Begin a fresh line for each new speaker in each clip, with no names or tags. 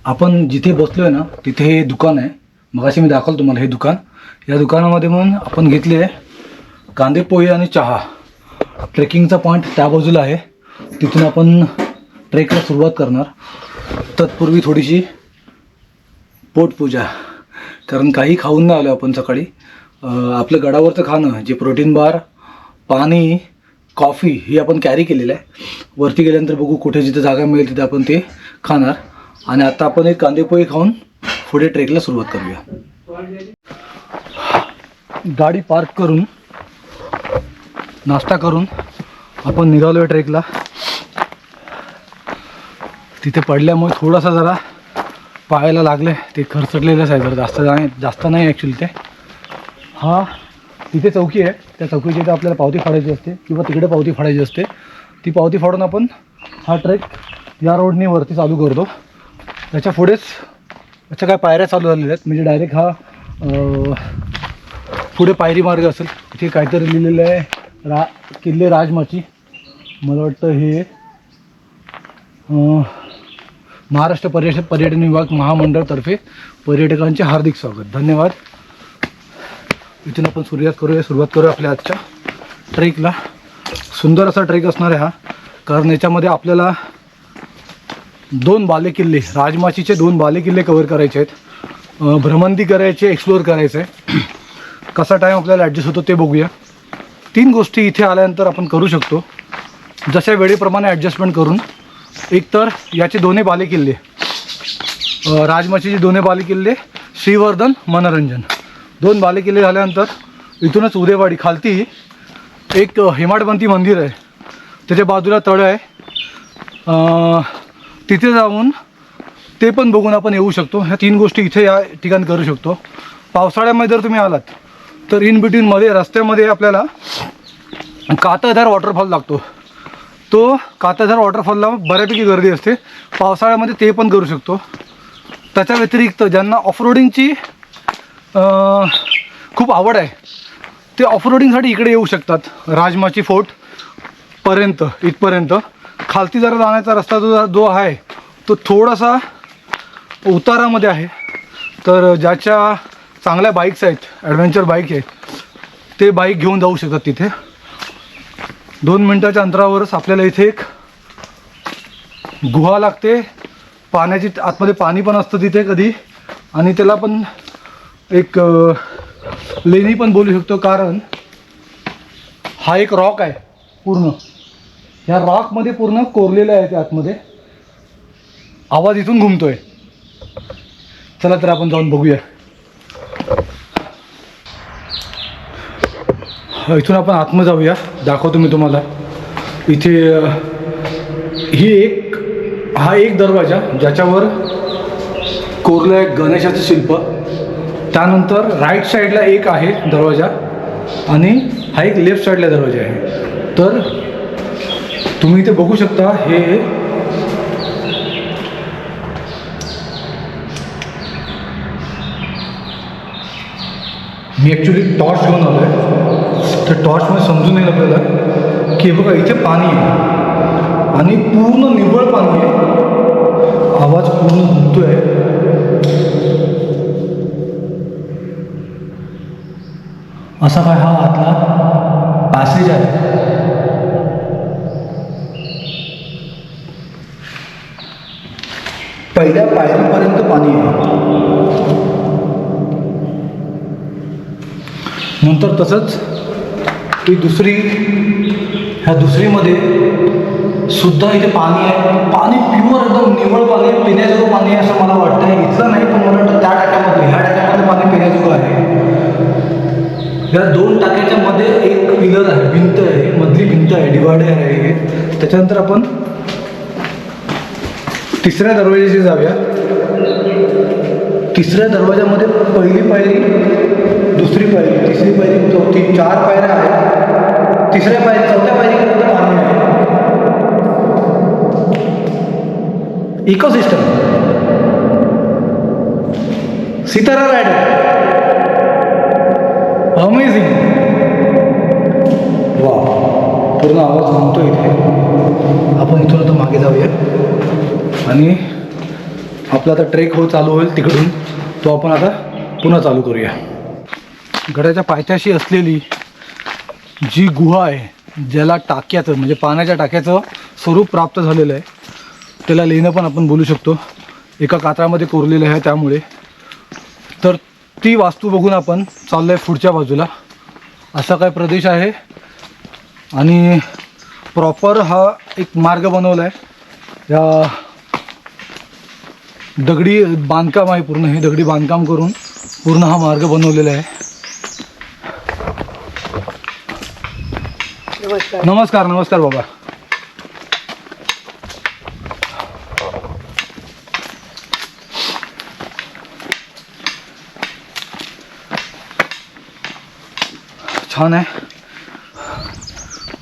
आपण जिथे बसलोय ना तिथे हे दुकान आहे. मगाशी मी दाखवलं तुम्हाला हे दुकान. या दुकानामध्ये मग आपण घेतले कांदे पोहे आणि चहा. ट्रेकिंगचा पॉईंट त्या बाजूला आहे, तिथून आपण ट्रेकला सुरुवात करणार. तत्पूर्वी थोडीशी पोटपूजा, कारण काही खाऊन नाही आलो आपण सकाळी. आपलं गडावरचं खाणं जे प्रोटीन बार, पाणी, कॉफी ही आपण कॅरी केलेलं आहे. वरती गेल्यानंतर बघू कुठे जिथे जागा मिळेल तिथे आपण ते खाणार. आणि आता आपण एक कांदे पोहे खाऊन पुढे ट्रेकला सुरुवात करूया. गाडी पार्क करून नाश्ता करून आपण निघालो आहे ट्रेकला. तिथे पडल्यामुळे थोडासा जरा पायाला लागले, ते खरचटलेलंच आहे जरा, जास्त नाही ॲक्च्युली ते. हा तिथे चौकी आहे, त्या चौकीची इथे आपल्याला पावती फाडायची असते किंवा तिकडे पावती फाडायची असते. ती पावती फाडून आपण हा ट्रेक या रोडने वरती चालू करतो. त्याच्या पुढेच त्याच्या काय पायऱ्या चालू झालेल्या आहेत, म्हणजे डायरेक्ट हा पुढे पायरी मार्ग असेल. इथे काहीतरी लिहिलेलं आहे किल्ले राजमाची. मला वाटतं हे महाराष्ट्र पर्यटन विभाग महामंडळातर्फे पर्यटकांचे हार्दिक स्वागत, धन्यवाद. इथून आपण सुरुवात करूया आपल्या आजच्या ट्रेकला. सुंदर असा ट्रेक असणार आहे हा, कारण याच्यामध्ये आपल्याला 2 बालेकिल्ले, राजमाचीचे 2 बालेकिल्ले कव्हर करायचे आहेत. भ्रमंती करायची, एक्सप्लोअर करायचं आहे. कसा टाईम आपल्याला ॲडजस्ट होतो ते बघूया. 3 गोष्टी इथे आल्यानंतर आपण करू शकतो, जशा वेळेप्रमाणे ॲडजस्टमेंट करून. एक तर याचे 2 बालेकिल्ले, राजमाचीचे 2 बालेकिल्ले, श्रीवर्धन, मनोरंजन, 2 बालेकिल्ले झाल्यानंतर इथूनच उदेवाडी खालती एक हेमाडपंथी मंदिर आहे, त्याच्या बाजूला तळ आहे. तिथे जाऊन ते पण बघून आपण येऊ शकतो. ह्या 3 गोष्टी इथे या ठिकाणी करू शकतो. पावसाळ्यामध्ये जर तुम्ही आलात तर इन बिटवीनमध्ये रस्त्यामध्ये आपल्याला कातळधार वॉटरफॉल लागतो. तो कातळधार वॉटरफॉलला बऱ्यापैकी गर्दी असते पावसाळ्यामध्ये, ते पण करू शकतो. त्याच्या व्यतिरिक्त ज्यांना ऑफरोडिंगची खूप आवड आहे ते ऑफरोडिंगसाठी इकडे येऊ शकतात. राजमाची फोर्टपर्यंत इथपर्यंत खालती जरा जाण्याचा रस्ता जो आहे तो थोडासा उतारामध्ये आहे. तर ज्याच्या चांगल्या बाईक्स आहेत, ॲडव्हेंचर बाईक आहेत, ते बाईक घेऊन जाऊ शकतात. तिथे 2 मिनटाच्या अंतरावरच आपल्याला इथे एक गुहा लागते पाण्याची. आतमध्ये पाणी पण असतं तिथे कधी, आणि त्याला पण एक लेणी पण बोलू शकतो, कारण हा एक रॉक आहे पूर्ण. ह्या रॉकमध्ये पूर्ण कोरलेलं आहे ते आतमध्ये. आवाज इथून घुमतोय. चला तर आपण जाऊन बघूया. इथून आपण आतमध्ये जाऊया, दाखवतो मी तुम्हाला. इथे हा एक दरवाजा ज्याच्यावर कोरलं आहे गणेशाचं शिल्प. त्यानंतर राईट साईडला एक आहे दरवाजा, आणि हा एक लेफ्ट साईडला दरवाजा आहे. तर तुम्ही इथे बघू शकता, हे मी ॲक्च्युली टॉर्च घेऊन आलो आहे. तर टॉर्चमध्ये समजून येईल आपल्याला की बघा इथे पाणी आहे आणि पूर्ण निव्वळ पाणी आहे. आवाज पूर्ण घुमतो आहे. असा काय हा आतला पॅसेज आहे. पहिल्या पायरीपर्यंत पाणी आहे. नंतर तसंच ती ह्या दुसरीमध्ये सुद्धा इथे पाणी आहे. पाणी प्युअर एकदम निव्वळ पाणी आहे, पिण्याजोगं पाणी आहे असं मला वाटतं आहे. इथलं नाही, पण मला वाटतं त्या टाक्यामध्ये, ह्या टाक्यामध्ये पाणी पिण्याजोगं आहे. या 2 टाक्याच्या मध्ये एक पिलर आहे, भिंत आहे, मधली भिंत आहे, डिवायडर आहे. त्याच्यानंतर आपण 3ऱ्या दरवाजाची जाऊया. 3ऱ्या दरवाजामध्ये पहिली पायरी, 2री पायरी, 3री पायरी, 4 पायऱ्या आहेत. 3ऱ्या पायरी, 4थ्या पायरीकडे पाणी आहे. इकोसिस्टम, सितारा रायडर, अमेझिंग. वा, पूर्ण आवाज घुमतो इथे. आपण इथून आता मागे जाऊया आणि आपला आता ट्रेक चालू होईल तिकडून, तो आपण आता पुन्हा चालू करूया. गडाच्या पायथ्याशी असलेली जी गुहा आहे, ज्याला टाक्याचं म्हणजे पाण्याच्या टाक्याचं स्वरूप प्राप्त झालेलं आहे, त्याला लेणं पण आपण बोलू शकतो. एका कातळामध्ये कोरलेलं आहे त्यामुळे. तर ती वास्तू बघून आपण चाललो आहे पुढच्या बाजूला. असा काय प्रदेश आहे आणि प्रॉपर हा एक मार्ग बनवला आहे. या दगडी बांधकाम आहे, पूर्ण हे दगडी बांधकाम करून पूर्ण हा मार्ग बनवलेला आहे. नमस्कार. नमस्कार बाबा. छान आहे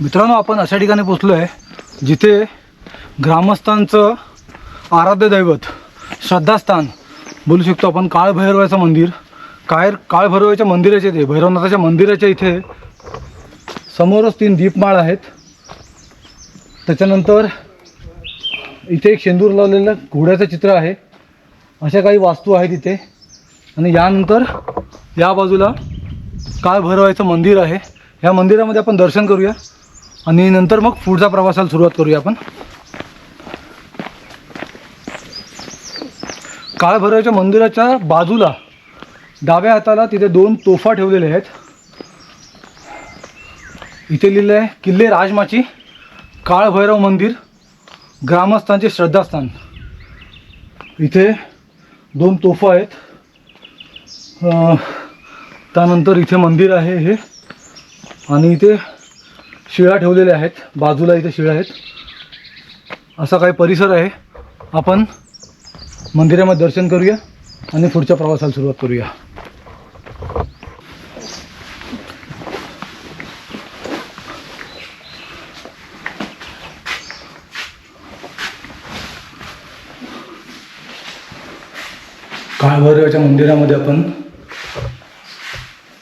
मित्रांनो. आपण अशा ठिकाणी पोचलो आहे जिथे ग्रामस्थांचं आराध्य दैवत, श्रद्धास्थान बोलू शकतो आपण, काळभैरवाचं मंदिर. काळभैरवाच्या मंदिराच्या इथे, भैरवनाथाच्या मंदिराच्या इथे समोरच 3 दीपमाळ आहेत. त्याच्यानंतर इथे एक शेंदूर लावलेलं घोड्याचं चित्र आहे. अशा काही वास्तू आहेत इथे. आणि यानंतर या बाजूला काळभैरवाचं मंदिर आहे. या मंदिरामध्ये आपण दर्शन करूया आणि नंतर मग पुढच्या प्रवासाला सुरुवात करूया आपण. काळभैरवाच्या मंदिराच्या बाजूला डाव्या हाताला तिथे 2 तोफा ठेवलेल्या आहेत. इथे लिहिलं आहे किल्ले राजमाची, काळभैरव मंदिर, ग्रामस्थांचे श्रद्धास्थान. इथे 2 तोफा आहेत. त्यानंतर इथे मंदिर आहे हे, आणि इथे शिळा ठेवलेल्या आहेत बाजूला, इथे शिळा आहेत. असा काही परिसर आहे. आपण मंदिरामध्ये दर्शन करूया आणि पुढच्या प्रवासाला सुरुवात करूया. काळभैरवाच्या मंदिरामध्ये आपण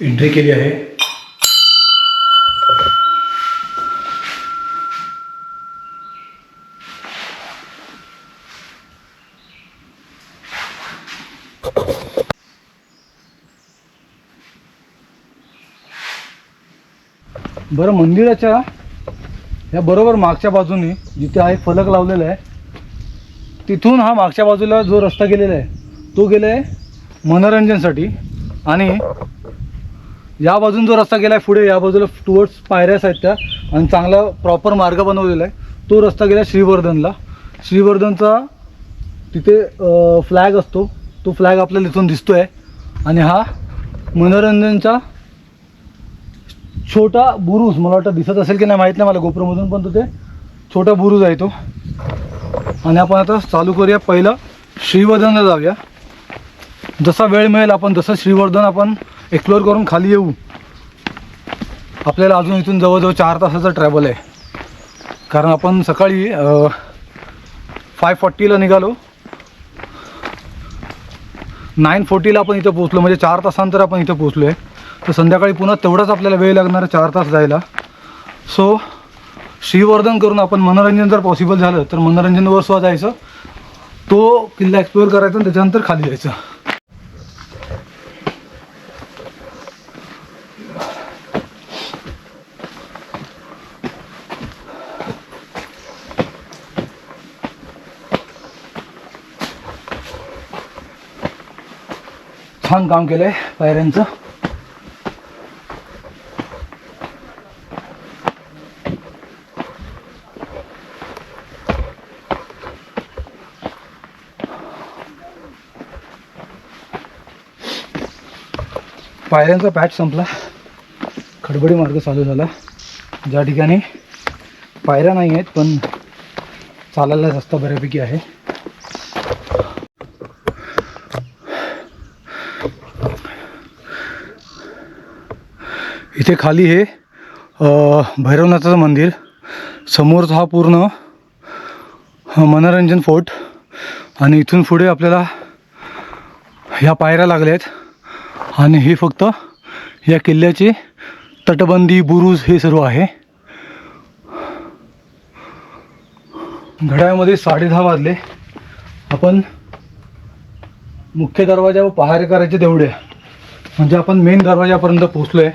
एंट्री केली आहे. बरं, मंदिराच्या या बरोबर मागच्या बाजूने जिथे हा एक फलक लावलेला आहे, तिथून हा मागच्या बाजूला जो रस्ता गेलेला आहे तो गेला आहे मनोरंजनसाठी. आणि या बाजून जो रस्ता गेला आहे पुढे, या बाजूला टुवर्ड्स पायऱ्यास आहेत त्या, आणि चांगला प्रॉपर मार्ग बनवलेला आहे. तो रस्ता गेला श्रीवर्धनला. श्रीवर्धनचा तिथे फ्लॅग असतो, तो फ्लॅग आपल्याला इथून दिसतो आहे. आणि हा मनोरंजनचा छोटा बुरुज, मला वाटतं दिसत असेल की नाही माहीत नाही मला गोप्रोमधून, पण तो ते छोटा बुरुज आहे तो. आणि आपण आता चालू करूया. पहिलं श्रीवर्धनला जाऊया. जसा वेळ मिळेल आपण जसं श्रीवर्धन आपण एक्सप्लोअर करून खाली येऊ. आपल्याला अजून इथून जवळजवळ 4 तासाचा ट्रॅव्हल आहे. कारण आपण सकाळी 5:40ला निघालो, 9:40ला आपण इथं पोचलो, म्हणजे 4 तासांतर आपण इथं पोचलो आहे. तर संध्याकाळी पुन्हा तेवढाच आपल्याला वेळ लागणार आहे, 4 तास जायला. सो श्रीवर्धन करून आपण मनोरंजन जर पॉसिबल झालं तर मनोरंजनवर सुद्धा जायचं, तो किल्ला एक्सप्लोअर करायचा आणि त्याच्यानंतर खाली जायचं. छान काम केलं आहे पायऱ्यांचं. पायऱ्यांचा पॅच संपला, खडबडी मार्ग चालू झाला. ज्या ठिकाणी पायऱ्या नाही आहेत पण चालायला रस्ता बऱ्यापैकी आहे. इथे खाली हे भैरवनाथाचं मंदिर, समोरचा हा पूर्ण मनोरंजन फोर्ट, आणि इथून पुढे आपल्याला ह्या पायऱ्या लागल्या आहेत. आणि हे फक्त या किल्ल्याची तटबंदी, बुरुज हे सर्व आहे. घड्याळामध्ये 10:30 वाजले. आपण मुख्य दरवाजा व पहारेकराचे तेवढे, म्हणजे आपण मेन दरवाजापर्यंत पोहोचलो आहे.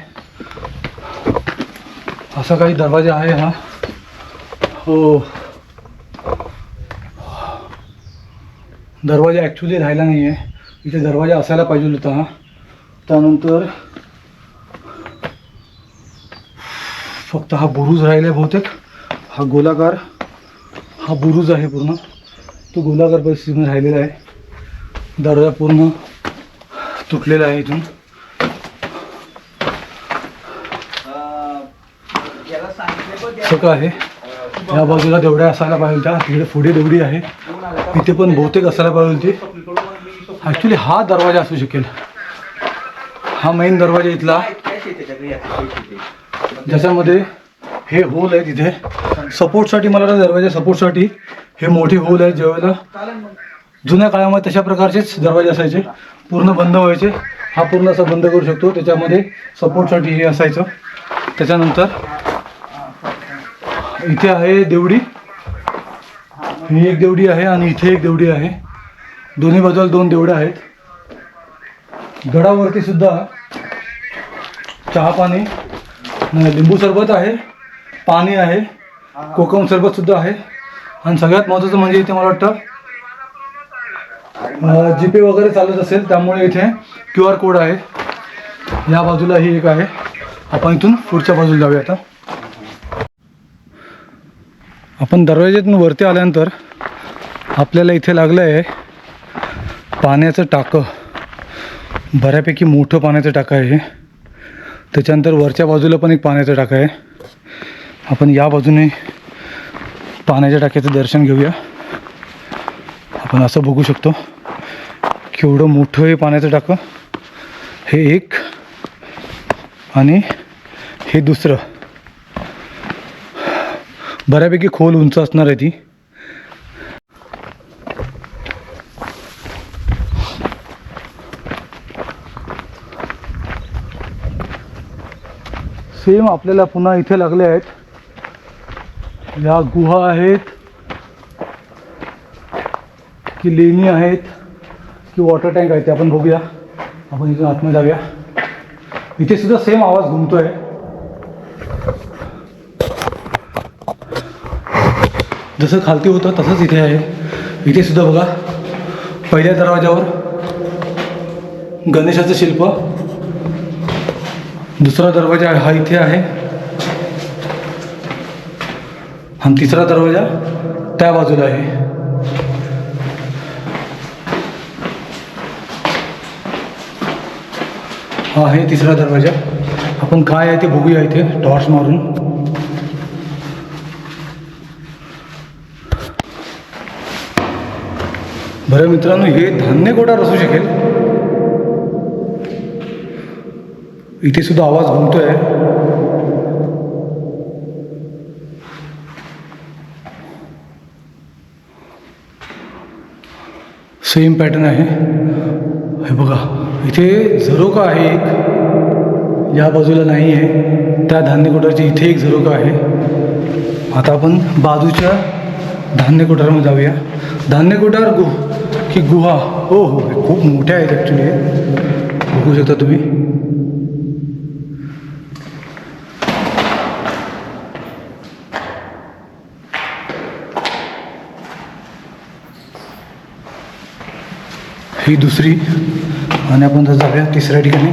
असा काही दरवाजा आहे हा. हो, दरवाजा ॲक्च्युली राहिला नाही आहे. इथे दरवाजा असायला पाहिजे होता हा. त्यानंतर फक्त हा बुरुज राहिला आहे बहुतेक. हा गोलाकार, हा बुरुज आहे पूर्ण, तो गोलाकार परिस्थितीमध्ये राहिलेला आहे. दरवाजा पूर्ण तुटलेला आहे इथून. सगळं आहे. या बाजूला देवड्या असायला पाहिजे होत्या, तिकडे पुढे देवडी आहे, इथे पण बहुतेक असायला पाहिजे होती. ॲक्च्युली हा दरवाजा असू शकेल, हा मेन दरवाजा इथला, ज्याच्यामध्ये हे होल आहे. तिथे सपोर्टसाठी, मला वाटतं दरवाजा सपोर्टसाठी हे मोठे होल आहे. ज्यावेळेला जुन्या काळामध्ये तशा प्रकारचेच दरवाजे असायचे, पूर्ण बंद व्हायचे. हा पूर्ण असा बंद करू शकतो, त्याच्यामध्ये सपोर्टसाठी हे असायचं. त्याच्यानंतर इथे आहे देवडी, ही एक देवडी आहे आणि इथे एक देवडी आहे. दोन्ही बाजूला 2 देवड्या आहेत. गडावरती सुद्धा चहा पाणी, लिंबू सरबत आहे, पाणी आहे, कोकम सरबत सुद्धा आहे. आणि सगळ्यात महत्त्वाचं म्हणजे इथे मला वाटतं जीपे वगैरे चालत असेल, त्यामुळे इथे QR कोड आहे. या बाजूला ही एक आहे. आपण इथून पुढच्या बाजूला जाऊया. आता आपण दरवाज्यातून वरती आल्यानंतर आपल्याला इथे लागलं आहे पाण्याचं टाकं. बऱ्यापैकी मोठं पाण्याचं टाकं आहे. त्याच्यानंतर वरच्या बाजूला पण एक पाण्याचं टाकं आहे. आपण या बाजूने पाण्याच्या टाक्याचं दर्शन घेऊया. आपण असं बघू शकतो केवढं मोठं हे पाण्याचं टाकं. हे एक आणि हे दुसरं. बऱ्यापैकी खोल उंच असणार आहे ती. सेम आपल्याला पुन्हा इथे लागले आहेत. या गुहा आहेत की लेणी आहेत की वॉटर टँक आहे ते आपण बघूया. आपण इथून आतमध्ये जाऊया. इथे सुद्धा सेम आवाज घुमतोय. जसं खालती होतं तसंच इथे आहे. इथे सुद्धा बघा, पहिल्या दरवाजावर गणेशाचं शिल्प. दुसरा दरवाजा हा इथे आहे आणि तिसरा दरवाजा त्या बाजूला आहे. हा आहे तिसरा दरवाजा. आपण काय आहे ते बघूया इथे टॉर्च मारून. बरं मित्रांनो, हे धान्य कोठार असू शकेल. इथे सुद्धा आवाज घुमतोय. सेम पॅटर्न आहे. हे बघा, इथे झरोका आहे एक, या बाजूला नाही आहे. त्या धान्य कोठारची इथे एक झरोका आहे. आता आपण बाजूच्या धान्य कोठारमध्ये जाऊया. धान्य कोठार की गुहा, हो हो, खूप मोठ्या आहेत ॲक्च्युली. बघू शकता तुम्ही. ही दुसरी आणि आपण जर जाऊया तिसऱ्या ठिकाणी.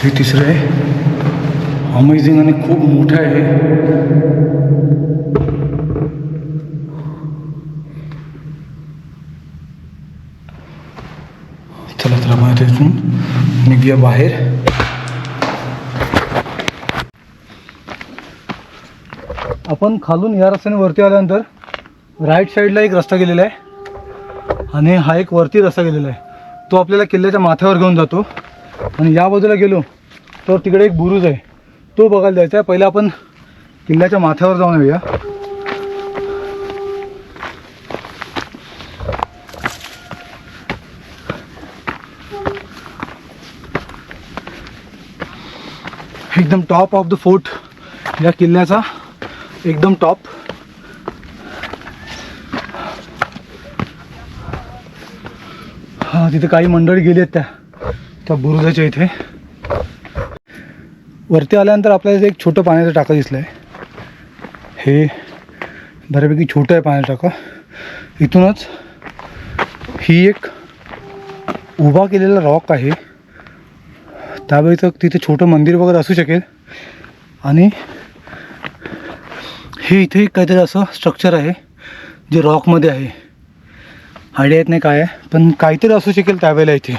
हे तिसरं आहे. अमेझिंग आणि खूप मोठं आहे. चला तर आपण इथून निघूया बाहेर. आपण खालून या रस्त्याने वरती आल्यानंतर राईट साईडला एक रस्ता गेलेला आहे आणि हा एक वरती रस्ता गेलेला आहे. तो आपल्याला किल्ल्याच्या माथ्यावर घेऊन जातो. आणि या बाजूला गेलो तर तिकडे एक बुरुज आहे, तो बघायला जायचा आहे. पहिला आपण किल्ल्याच्या माथ्यावर जाऊन येऊया. एकदम टॉप ऑफ द फोर्ट या किल्ल्याचा एकदम टॉप. हां, तिथे काही मंडळी गेली आहेत त्या बुरुजाच्या इथे. वरती आल्यानंतर आपल्याला एक छोटं पाण्याचं टाकं दिसलं आहे. हे बऱ्यापैकी छोटं आहे पाण्याचं टाकं. इथूनच ही एक उभा केलेला रॉक आहे. त्यावेळी तिथे छोटं मंदिर वगैरे असू शकेल. आणि हे इथे काहीतरी असं स्ट्रक्चर आहे जे रॉकमध्ये आहे. आयडिया येत नाही काय आहे, पण काहीतरी असू शकेल त्यावेळेला इथे.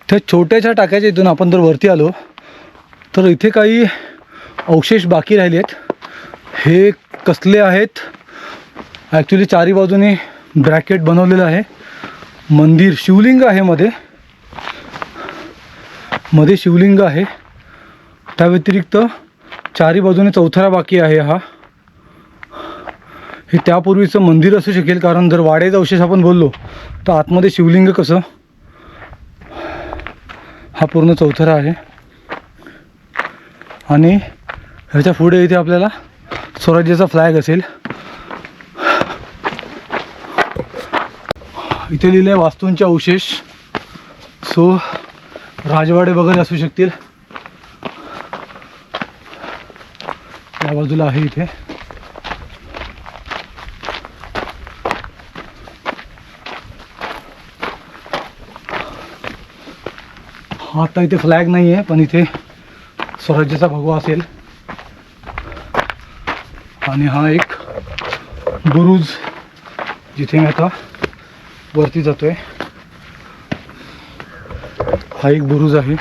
त्या छोट्याशा टाक्याच्या इथून आपण जर वरती आलो तर इथे काही अवशेष बाकी राहिले आहेत. हे कसले आहेत ॲक्च्युली? चारी बाजूने ब्रॅकेट बनवलेलं आहे. मंदिर, शिवलिंग आहे मध्ये शिवलिंग आहे. त्या व्यतिरिक्त चारी बाजूने चौथरा बाकी आहे. हा हे त्यापूर्वीचं मंदिर असू शकेल, कारण जर वाड्याचा अवशेष आपण बोललो तर आतमध्ये शिवलिंग कसं? हा पूर्ण चौथरा आहे. आणि ह्याच्या पुढे इथे आपल्याला स्वराज्याचा फ्लॅग असेल. इथे लिहिले वास्तूंचे अवशेष. सो राजवाडे वगैरे असू शकतील. या बाजूला आहे इथे. आता इथे फ्लॅग नाही आहे, पण इथे स्वराज्याचा भगवा असेल. आणि हा एक बुरुज जिथे मी आता वरती जातोय. हा एक बुरुज आहे.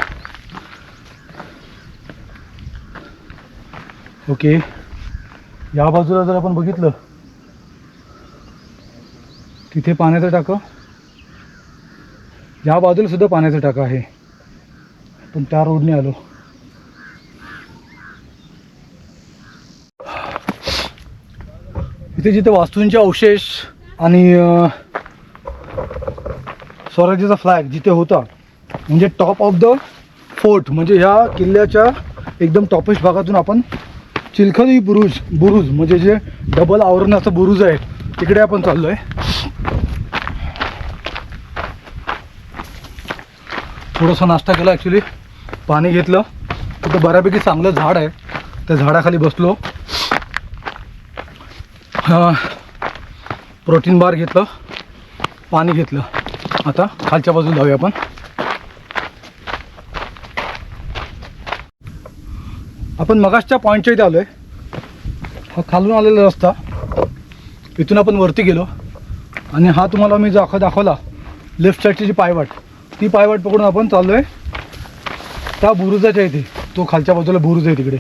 ओके, या बाजूला जर आपण बघितलं तिथे पाण्याचं टाकं. या बाजूला सुद्धा पाण्याचं टाकं आहे, पण त्या रोडने आलो. इथे जिथे वास्तूंचे अवशेष आणि स्वराज्याचा फ्लॅग जिथे होता, म्हणजे टॉप ऑफ द फोर्ट, म्हणजे ह्या किल्ल्याच्या एकदम टॉपेस्ट भागातून आपण चिलखती बुरुज म्हणजे जे डबल आवरणाचं बुरुज आहे तिकडे आपण चाललो आहे. थोडासा नाश्ता केला, ॲक्च्युली पाणी घेतलं. तिथं बऱ्यापैकी चांगलं झाड आहे, त्या झाडाखाली बसलो. प्रोटीन बार घेतलं, पाणी घेतलं. आता खालच्या बाजूला जाऊया आपण. आपण मगाशच्या पॉईंटच्या इथे आलो आहे. हा खालून आलेला रस्ता, इथून आपण वरती गेलो. आणि हा तुम्हाला मी जो दाखवला लेफ्ट साईडची जी पायवाट, ती पायवाट पकडून आपण चाललो आहे त्या बुरुजाच्या इथे. तो खालच्या बाजूला बुरुज आहे तिकडे.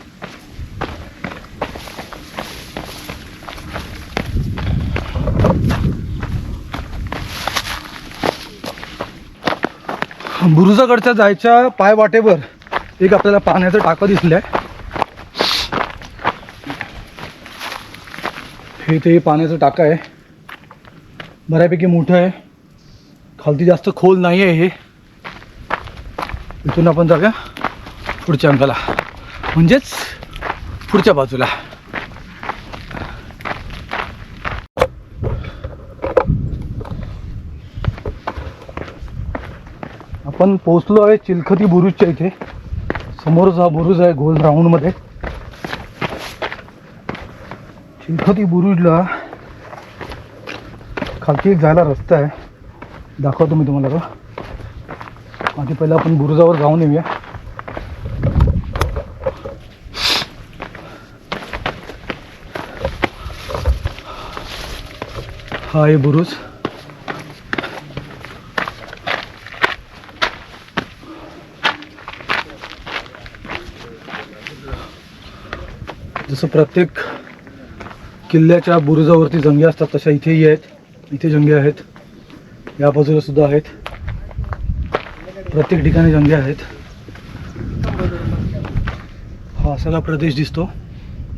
बुरुजाकडच्या जायच्या पायवाटेवर एक आपल्याला पाण्याचं टाकं दिसलं आहे. हे ते पाण्याचं टाकं आहे, बऱ्यापैकी मोठं आहे. खालती जास्त खोल नाही आहे. हे इथून आपण जाऊया पुढच्या अंगाला, म्हणजेच पुढच्या बाजूला. आपण पोचलो आहे चिलखती बुरुजच्या इथे. समोरच हा बुरुज आहे गोल राऊंडमध्ये. चिलखती बुरुजला खालती एक जायला रस्ता आहे, दाखवतो मी तुम्हाला. आधी पहिला आपण बुरुजावर जाऊन येऊया. हा आहे बुरुज. जसं प्रत्येक किल्ल्याच्या बुरुजावरती जंगे असतात तशा इथेही आहेत. इथे जंगे आहेत, या बाजूला सुद्धा आहेत. प्रत्येक ठिकाणी जंगे आहेत. हा सगळा प्रदेश दिसतो.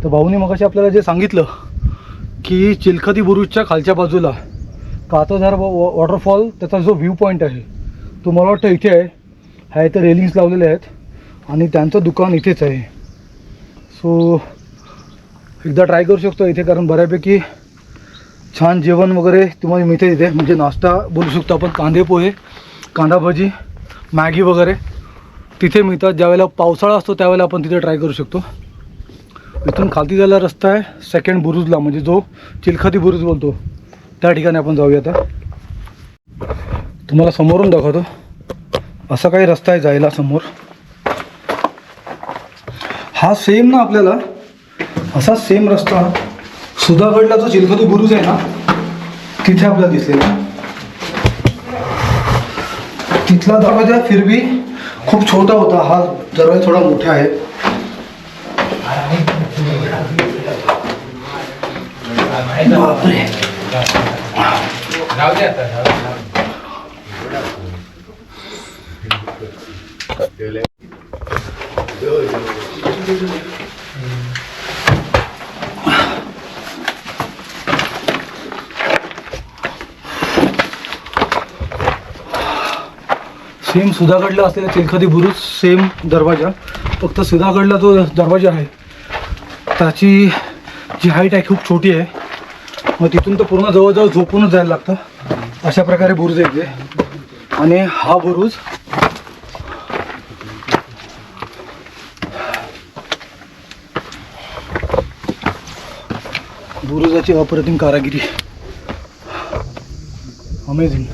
तर भाऊने मगाशी आपल्याला जे सांगितलं की चिलखती बुरुजच्या खालच्या बाजूला कातोधार वॉटरफॉल, त्याचा जो व्ह्यू पॉईंट आहे तो मला वाटतं इथे आहे. ह्या इथे रेलिंग्स लावलेले आहेत आणि त्यांचं दुकान इथेच आहे. सो एकदा ट्राय करू शकतो इथे, कारण बऱ्यापैकी छान जेवण वगैरे तुम्हाला मिळते इथे. म्हणजे नाश्ता बोलू शकतो आपण, कांदे पोहे, कांदा भजी, मॅगी वगैरे तिथे मिळतात. ज्यावेळेला पावसाळा असतो त्यावेळेला आपण तिथे ट्राय करू शकतो. इथून खालती जायला रस्ता आहे सेकंड बुरुजला, म्हणजे जो चिलखती बुरुज बोलतो त्या ठिकाणी आपण जाऊया. आता तुम्हाला समोरून दाखवतो, असा काही रस्ता आहे जायला समोर. हा सेम ना आपल्याला असा सेम रस्ता सुधागडला जो चिलखती बुरुज आहे ना तिथे आपल्याला दिसलेला. तिथला दरवाजा फिरवी खूप छोटा होता, हा दरवाजा थोडा मोठा आहे. बापरे. सेम सुधागडला असलेला चिलखती बुरुज, सेम दरवाजा. फक्त सुधागडला जो दरवाजा आहे त्याची जी हाईट आहे खूप छोटी आहे. मग तिथून तर पूर्ण जवळजवळ झोपूनच जायला लागतं. अशा प्रकारे बुरुज आहे इथे. आणि हा बुरुज बुरुजाची अप्रतिम कारागिरी, अमेझिंग.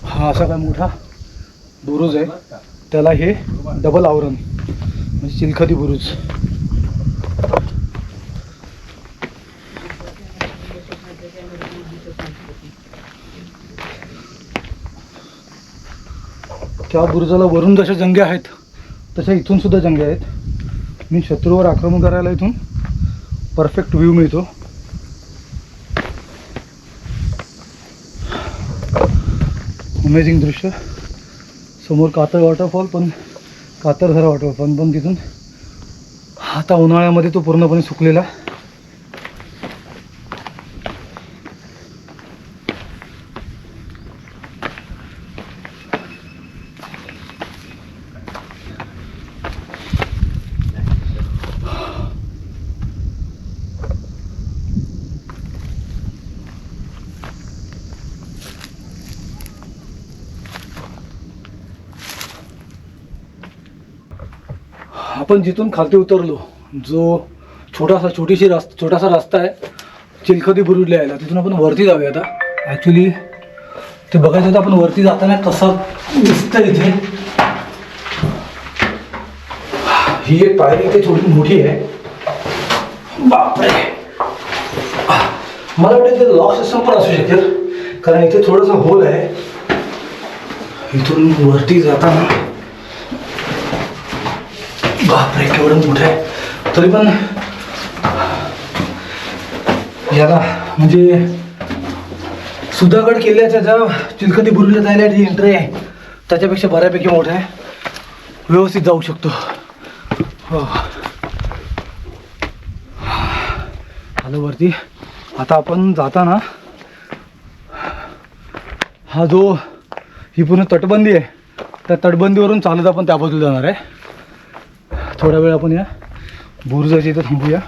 हा असा काय मोठा बुरुज आहे, त्याला हे डबल आवरण म्हणजे चिलखती बुरुज. त्या बुरुजाला वरून जशा जंग्या आहेत तशा इथून सुद्धा जंग्या आहेत. मी शत्रूवर आक्रमण करायला इथून परफेक्ट व्ह्यू मिळतो. अमेझिंग दृश्य. समोर कातर वॉटरफॉल, पण कातरझरा वॉटरफॉल पण तिथून आता उन्हाळ्यामध्ये तो पूर्णपणे सुकलेला. आपण जिथून खालती उतरलो, जो छोटासा रस्ता आहे चिलखती बुरुजला यायला, तिथून आपण वरती जाऊया. आता ॲक्च्युली ते बघायचं होतं आपण वरती जाताना कसं दिसतं इथे. ही एक पायरी इथे थोडी मोठी आहे. बापरे. मला वाटतं इथे लॉक सिस्टम पण असू शकेल, कारण इथे थोडंसं होल आहे. इथून वरती जाताना बापरे केवढं मोठं आहे. तरी पण याला म्हणजे सुधागड किल्ल्याच्या ज्या चिलखती बुरुजला जायला जी एंट्री आहे त्याच्यापेक्षा बऱ्यापैकी मोठं आहे. व्यवस्थित जाऊ शकतो. हो आलो वरती. आता आपण जाताना हा जो ही पूर्ण तटबंदी आहे त्या तटबंदीवरून चालत आपण त्या बाजूला जाणार आहे. थोडा वेळ आपण या बुरुजाच्या इथं थांबूया.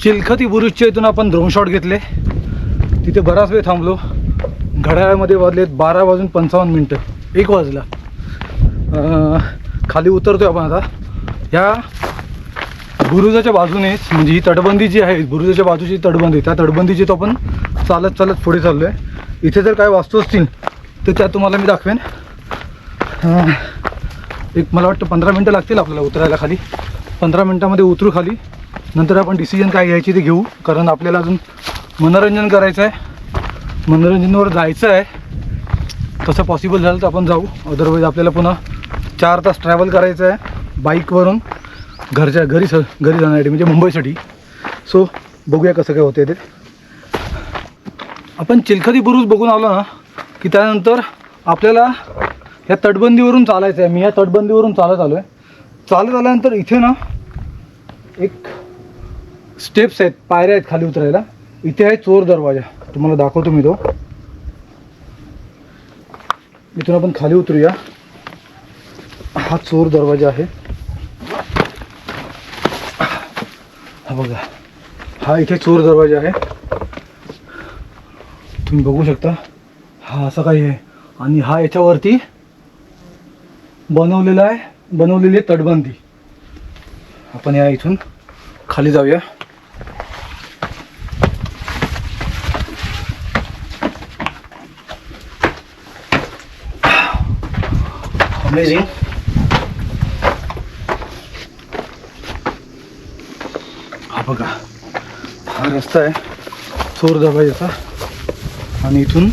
चिलखती बुरुजच्या इथून आपण ड्रोन शॉट घेतले. तिथे बराच वेळ थांबलो. घड्याळामध्ये वाजलेत 12:55, 1 वाजला. खाली उतरतोय आपण आता. ह्या बुरुजाच्या बाजूनेच, म्हणजे ही तटबंदी जी आहे, बुरुजाच्या बाजूची तटबंदी, त्या तटबंदीची तो आपण चालत चालत पुढे चाललो आहे. इथे जर काय वास्तू असतील तर त्या तुम्हाला मी दाखवेन. एक मला वाटतं 15 मिनटं लागतील आपल्याला उतरायला खाली. 15 मिनटामध्ये उतरू खाली. नंतर आपण डिसिजन काय घ्यायची ते घेऊ, कारण आपल्याला अजून मनोरंजन करायचं आहे, मनोरंजनावर जायचं आहे. तसं पॉसिबल झालं तर आपण जाऊ. अदरवाईज आपल्याला पुन्हा 4 तास ट्रॅव्हल करायचं आहे बाईकवरून घरी जाण्यासाठी, म्हणजे मुंबईसाठी. सो बघूया कसं काय होतं ते. आपण चिलखती बुरुज बघून आलो ना की त्यानंतर आपल्याला ह्या तटबंदीवरून चालायचं आहे. मी या तटबंदीवरून चालत आलो आहे. चालत आल्यानंतर इथे ना एक स्टेप्स आहेत, पायऱ्या आहेत खाली उतरायला. इथे आहे चोर दरवाजा, तुम्हाला दाखवतो मी तो. इथून आपण खाली उतरूया. हा चोर दरवाजा आहे, हा बघा. हा इथे चोर दरवाजा आहे, तुम्ही बघू शकता. हा असा काही आहे. आणि हा याच्यावरती बनवलेली तटबंदी. आपण या इथून खाली जाऊया. अमेझिंग. हा बघा, हा रस्ता आहे चोर दरवाजाचा. आणि इथून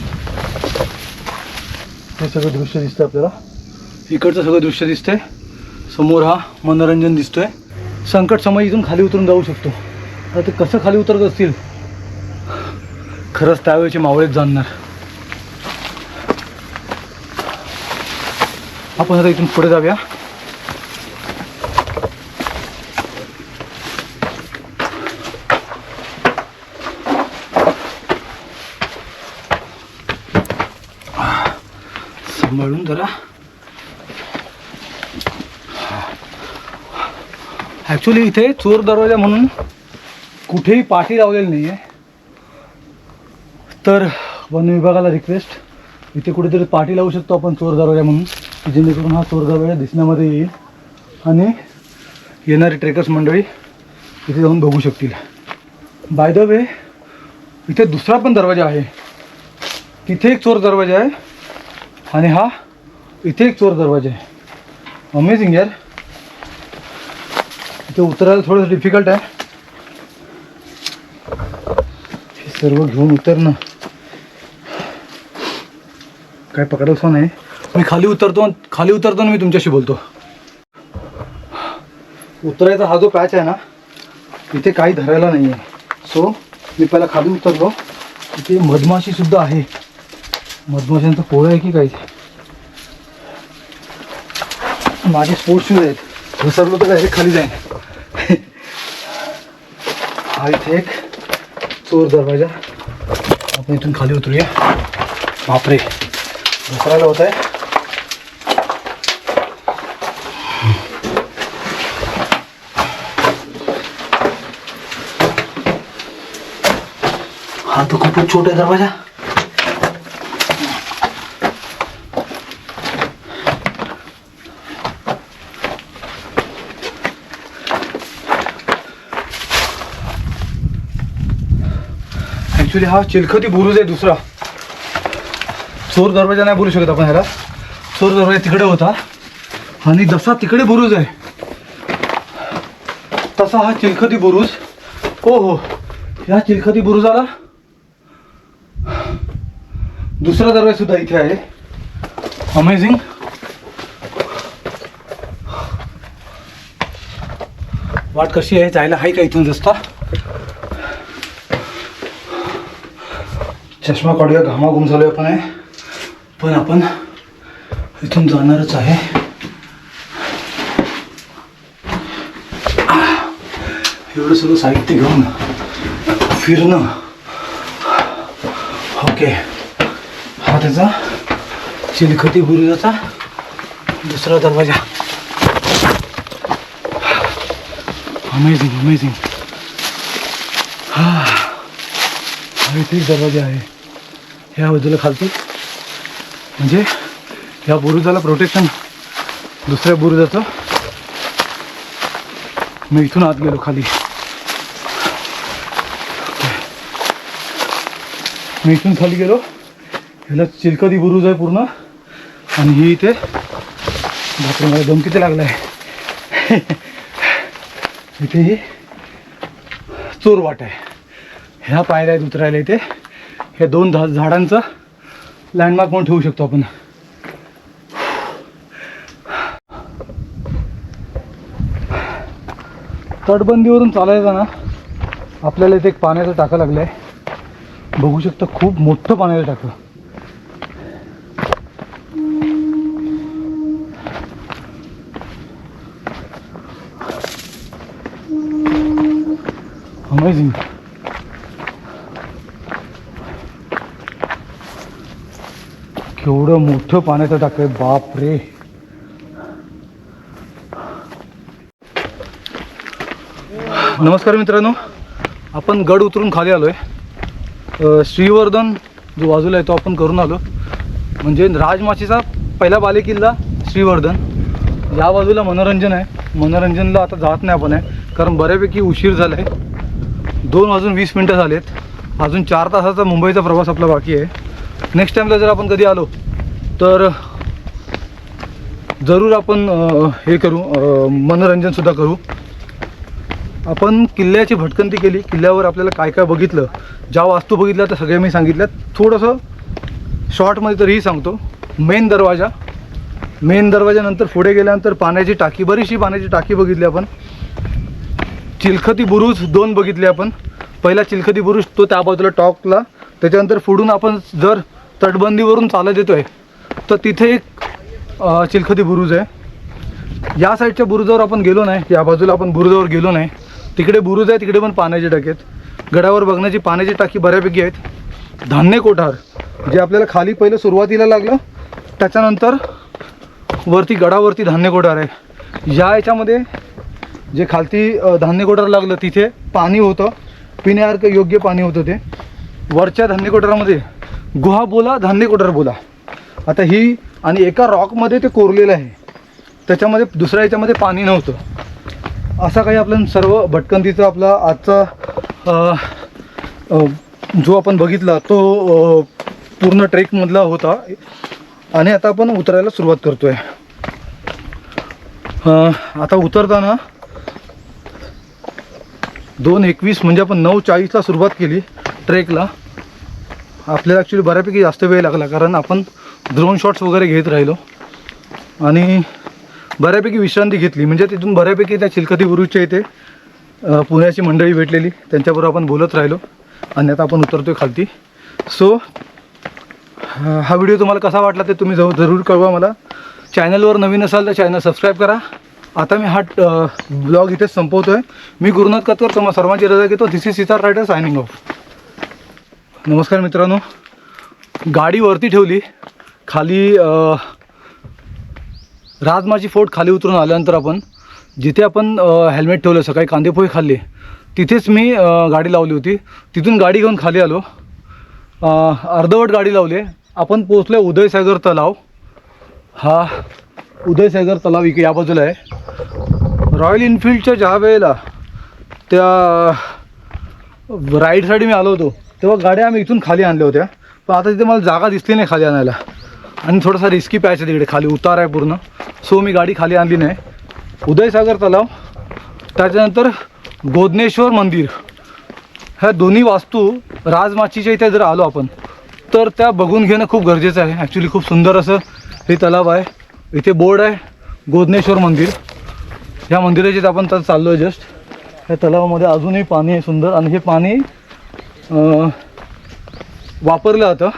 हे सगळं दृश्य दिसतंय आपल्याला. इकडचं सगळं दृश्य दिसतंय. समोर हा मनोरंजन दिसतोय. संकट समय इथून खाली उतरून जाऊ शकतो. आता ते कसं खाली उतरत असतील खरंच त्यावेळेचे मावळेच जाणणार. आपण आता इथून पुढे जाऊया. सांभाळून जरा. ॲक्च्युली इथे चोर दरवाजा म्हणून कुठेही पाठी लावलेली नाही आहे. तर वन विभागाला रिक्वेस्ट, इथे कुठेतरी पाठी लावू शकतो आपण चोर दरवाजा म्हणून, की जेणेकरून हा चोर दरवाजा दिसण्यामध्ये येईल आणि येणारी ट्रेकर्स मंडळी इथे जाऊन बघू शकतील. बाय द वे, इथे दुसरा पण दरवाजा आहे. तिथे एक चोर दरवाजा आहे आणि हा इथे एक चोर दरवाजा आहे. अमेझिंग यार. इथे उतरायला थोडंसं डिफिकल्ट आहे. हे सर्व घेऊन उतरणं काय पकडायचं नाही. मी खाली उतरतो आणि मी तुमच्याशी बोलतो. उतरायचा हा जो पॅच आहे ना, इथे काही धरायला नाही आहे. सो मी पहिला खाली उतरलो. इथे मधमाशी सुद्धा आहे. मधमाशांचं पोळं आहे की काय. माझे स्पोर्ट्स शूज आहेत, घसरलो तर डायरेक्ट खाली जाईन. हा इथे एक चोर दरवाजा. आपण इथून खाली उतरूया. बापरे, घसरायला होत आहे. हा तो खूपच छोटा दरवाजा. ॲक्च्युली हा चिलखती बुरुज आहे दुसरा. चोर दरवाजा नाही बोलू शकत आपण ह्याला. चोर दरवाजा तिकडे होता आणि जसा तिकडे बुरुज आहे तसा हा चिलखती बुरुज. हो हो, ह्या चिलखती बुरुजाला दुसरा दरवाजा सुद्धा इथे आहे. अमेझिंग. वाट कशी आहे, जायला आहे का इथून रस्ता? चष्मा काढूया, घामाघूम झालोय आपण आहे, पण आपण इथून जाणारच आहे. एवढं सगळं साहित्य घेऊन फिरणं. ओके, हा त्याचा चिलखती बुरुजाचा दुसरा दरवाजा. Amazing amazing. इथे एक दरवाजा आहे ह्या बाजूला खालती, म्हणजे ह्या बुरुजाला प्रोटेक्शन दुसऱ्या बुरुजाचं. मी इथून आत गेलो खाली. मी इथून खाली गेलो. ह्याला चिलकती बुरुज आहे पूर्ण. आणि ही इथे बापरे मला दम किती लागला आहे. इथे ही चोर वाट आहे. ह्या पायऱ्या आहेत उतरायला. इथे हे 2 झाडांचं लँडमार्क म्हणून ठेवू शकतो आपण. तटबंदीवरून चालायचं ना आपल्याला इथे एक पाण्याचं टाकं लागलं आहे. बघू शकता खूप मोठं पाण्याचं टाकं. अमेझिंग. केवढं मोठं पाण्याचं टाकं आहे. बाप रे. नमस्कार मित्रांनो, आपण गड उतरून खाली आलो आहे. श्रीवर्धन जो बाजूला आहे तो आपण करून आलो. म्हणजे राजमाचीचा पहिला बालेकिल्ला श्रीवर्धन. या बाजूला मनोरंजन आहे. मनोरंजनला आता जात नाही आपण आहे, कारण बऱ्यापैकी उशीर झाला आहे. 2:20 झालेत. अजून 4 तासाचा मुंबईचा प्रवास आपला बाकी आहे. नेक्स्ट टाईमला जर आपण कधी आलो तर जरूर आपण हे करू, मनोरंजनसुद्धा करू. आपण किल्ल्याची भटकंती केली. किल्ल्यावर आपल्याला काय काय बघितलं, ज्या वास्तू बघितल्या त्या सगळ्या मी सांगितल्यात. थोडंसं शॉर्टमध्ये तरीही सांगतो. मेन दरवाजानंतर पुढे गेल्यानंतर पाण्याची टाकी, बरीचशी पाण्याची टाकी बघितली आपण. चिलखती बुरुज 2 बघितले आपण. पहिला चिलखती बुरुज तो त्या बाजूला टॉपला. त्याच्यानंतर पुढून आपण जर तटबंदीवरून चालत येतो आहे तर तिथे एक चिलखती बुरुज आहे. या साईडच्या बुरुजावर आपण गेलो नाही. या बाजूला आपण बुरुजावर गेलो नाही. तिकडे बुरुज आहे, तिकडे पण पाण्याचे टाकी आहेत. गडावर बघण्याची पाण्याची टाकी बऱ्यापैकी आहेत. धान्य कोठार जे आपल्याला खाली पहिलं सुरुवातीला लागलं, त्याच्यानंतर वरती गडावरती धान्य कोठार आहे. या याच्यामध्ये जे खालती धान्य कोठार लागलं तिथे पाणी होतं, पिण्यासारखं योग्य पाणी होतं. ते वरच्या धान्य कोठारामध्ये गुहा बोला, धान्य कोठार बोला. आता ही आणि एका रॉकमध्ये ते कोरलेलं आहे, त्याच्यामध्ये दुसऱ्या याच्यामध्ये पाणी नव्हतं. असा काही आपल्या सर्व भटकंतीचा आपला आजचा जो आपण बघितला तो पूर्ण ट्रेकमधला होता. आणि आता आपण उतरायला सुरुवात करतो आहे. आता उतरताना 2:21 म्हणजे आपण 9:40ला सुरुवात केली ट्रेकला. आपल्याला ॲक्च्युली बऱ्यापैकी जास्त वेळ लागला, कारण आपण ड्रोन शॉट्स वगैरे घेत राहिलो आणि बऱ्यापैकी विश्रांती घेतली. म्हणजे तिथून बऱ्यापैकी त्या चिलखती बुरुजच्या इथे पुण्याची मंडळी भेटलेली, त्यांच्याबरोबर आपण बोलत राहिलो. आणि आता आपण उतरतो आहे खालती. सो हा व्हिडिओ तुम्हाला कसा वाटला ते तुम्ही जरूर कळवा मला. चॅनलवर नवीन असाल तर चॅनल सबस्क्राईब करा. आता मी हा ब्लॉग इथेच संपवतो आहे. मी गुरुनाथ कातकर तुम्हाला सर्वांची रजा घेतो. This is sitar rider signing off. नमस्कार मित्रांनो, गाडी वरती ठेवली. खाली राजमाची फोर्ट खाली उतरून आल्यानंतर आपण जिथे आपण हेल्मेट ठेवलं, सकाळी कांदेपोहे खाल्ले, तिथेच मी गाडी लावली होती. तिथून गाडी घेऊन खाली आलो. अर्धवट गाडी लावली. आपण पोचलो उदयसागर तलाव. हा उदयसागर तलाव इकडे या बाजूला आहे. रॉयल एनफिल्डच्या ज्या वेळेला त्या राईट साईड मी आलो होतो तेव्हा गाड्या आम्ही इथून खाली आणल्या होत्या, पण आता तिथे मला जागा दिसली नाही खाली आणायला. आणि थोडासा रिस्की पॅच आहे तिकडे, खाली उतार आहे पूर्ण. सो मी गाडी खाली आणली नाही. उदयसागर तलाव, त्याच्यानंतर गोदनेश्वर मंदिर, ह्या दोन्ही वास्तू राजमाचीच्या इथे जर आलो आपण तर त्या बघून घेणं खूप गरजेचं आहे. ॲक्च्युली खूप सुंदर असं हे तलाव आहे. इथे बोर्ड आहे गोदनेश्वर मंदिर. ह्या मंदिराचे आपण तर चाललो आहे जस्ट. ह्या तलावामध्ये अजूनही पाणी आहे सुंदर, आणि हे पाणी वापरलं जातं.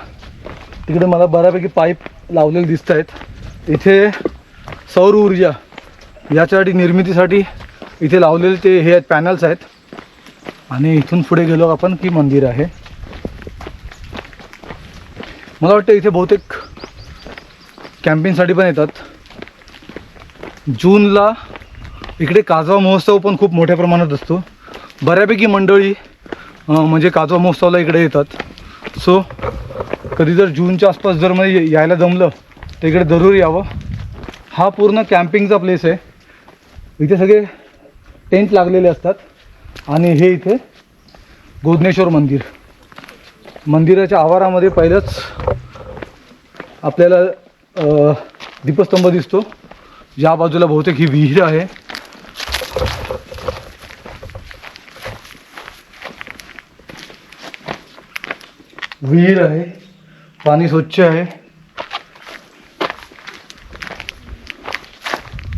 तिकडे मला बऱ्यापैकी पाईप लावलेले दिसत आहेत. इथे सौर ऊर्जा याच्यासाठी निर्मितीसाठी इथे लावलेले ते हे आहेत, पॅनल्स आहेत. आणि इथून पुढे गेलो आपण की मंदिर आहे. मला वाटतं इथे बहुतेक कॅम्पिंगसाठी पण येतात. जूनला इकडे काजवा महोत्सव पण खूप मोठ्या प्रमाणात असतो. बऱ्यापैकी मंडळी म्हणजे काजवा महोत्सवाला इकडे येतात. सो कधी जर जूनच्या आसपास जर मला यायला जमलं तर इकडे जरूर यावं. हा पूर्ण कॅम्पिंगचा प्लेस आहे. इथे सगळे टेंट लागलेले असतात. आणि हे इथे गोदनेश्वर मंदिर, मंदिराच्या आवारामध्ये पहिलंच आपल्याला दीपस्तंभ दिसतो. ज्या बाजूला बहुतेक ही विहीर आहे. विहीर आहे, पाणी स्वच्छ आहे.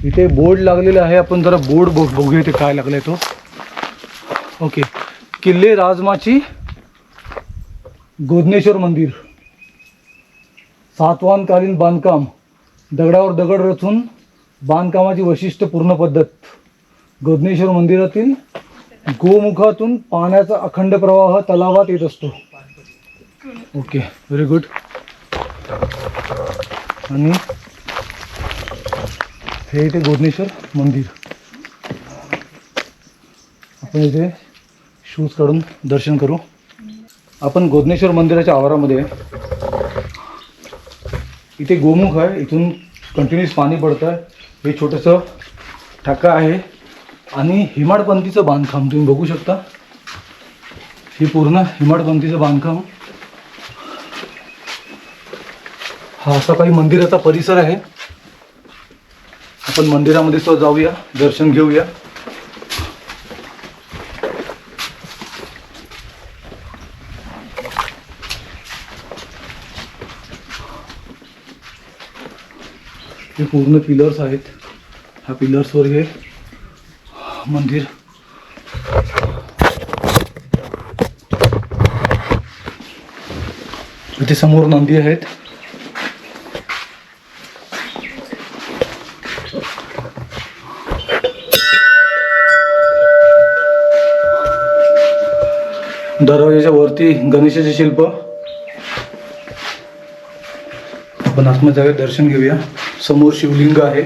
इथे बोर्ड लागलेला आहे. आपण जरा बोर्ड बघूया इथे काय लागलाय तो. ओके, किल्ले राजमाची गोदनेश्वर मंदिर, सातवाहनकालीन बांधकाम, दगडावर दगड रचून बांधकामाची वैशिष्ट्यपूर्ण पद्धत. गोदनेश्वर मंदिरातील गोमुखातून पाण्याचा अखंड प्रवाह तलावात येत असतो. Okay, very good. आणि हे इथे गोदनेश्वर मंदिर. आपण इथे शूज काढून दर्शन करू. आपण गोदनेश्वर मंदिराच्या आवारामध्ये, इथे गोमुख आहे, इथून कंटिन्युअस पाणी पडतं आहे. हे छोटंसं टाका आहे आणि हिमाडपंथीचं बांधकाम तुम्ही बघू शकता. ही पूर्ण हिमाडपंथीचं बांधकाम. हा असा काही मंदिराचा परिसर आहे. आपण मंदिरामध्ये तो जाऊया, दर्शन घेऊया. हे पूर्ण पिलर्स आहेत. ह्या पिलर्सवर हे मंदिर. इथे समोर नंदी आहेत. दरवाजाच्या वरती गणेशाचे शिल्प. आपण आतमध्ये जाऊया, दर्शन घेऊया. समोर शिवलिंग आहे.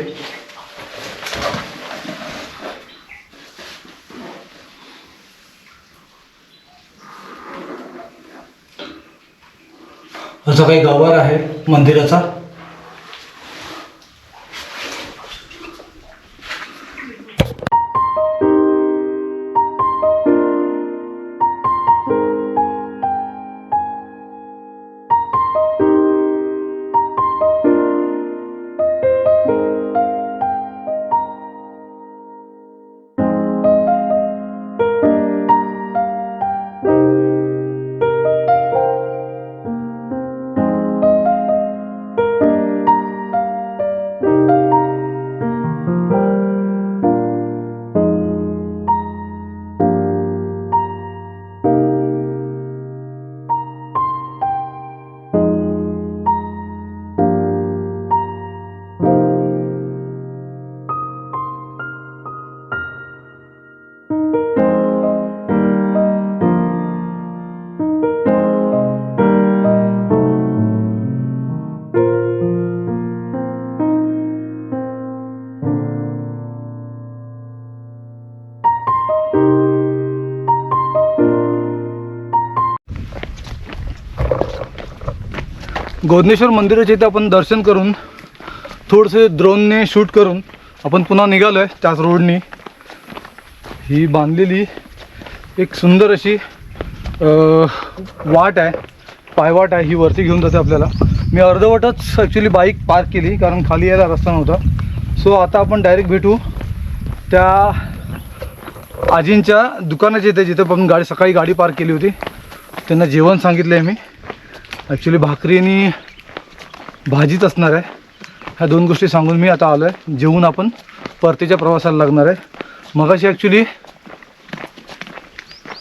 असा काही गाभारा आहे मंदिराचा. गोदनेश्वर मंदिराचे इथे आपण दर्शन करून थोडंसे ड्रोनने शूट करून आपण पुन्हा निघालो आहे त्याच रोडनी. ही बांधलेली एक सुंदर अशी वाट आहे, पायवाट आहे. ही वरती घेऊन जाते आपल्याला. मी अर्धवटच ॲक्च्युली बाईक पार्क केली कारण खाली यायला रस्ता नव्हता. सो आता आपण डायरेक्ट भेटू त्या आजींच्या दुकानाच्या इथे जिथे आपण सकाळी गाडी पार्क केली होती. त्यांना जेवण सांगितलं आहे मी. ॲक्च्युली भाकरी आणि भाजीच असणार आहे. ह्या दोन गोष्टी सांगून मी आता आलो आहे. जेवून आपण परतीच्या प्रवासाला लागणार आहे. मगाशी ॲक्च्युली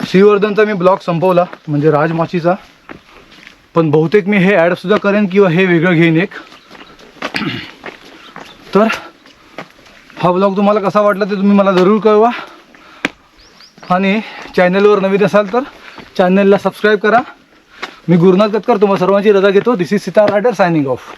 श्रीवर्धनचा मी ब्लॉग संपवला, म्हणजे राजमाचीचा. पण बहुतेक मी हे ॲडसुद्धा करेन किंवा हे वेगळं घेईन एक. तर हा ब्लॉग तुम्हाला कसा वाटला ते तुम्ही मला जरूर कळवा. आणि चॅनलवर नवीन असाल तर चॅनलला सबस्क्राईब करा. मी गुरुनाथ कतकर तुम्हा सर्वांची रजा घेतो. This is sitar rider signing of.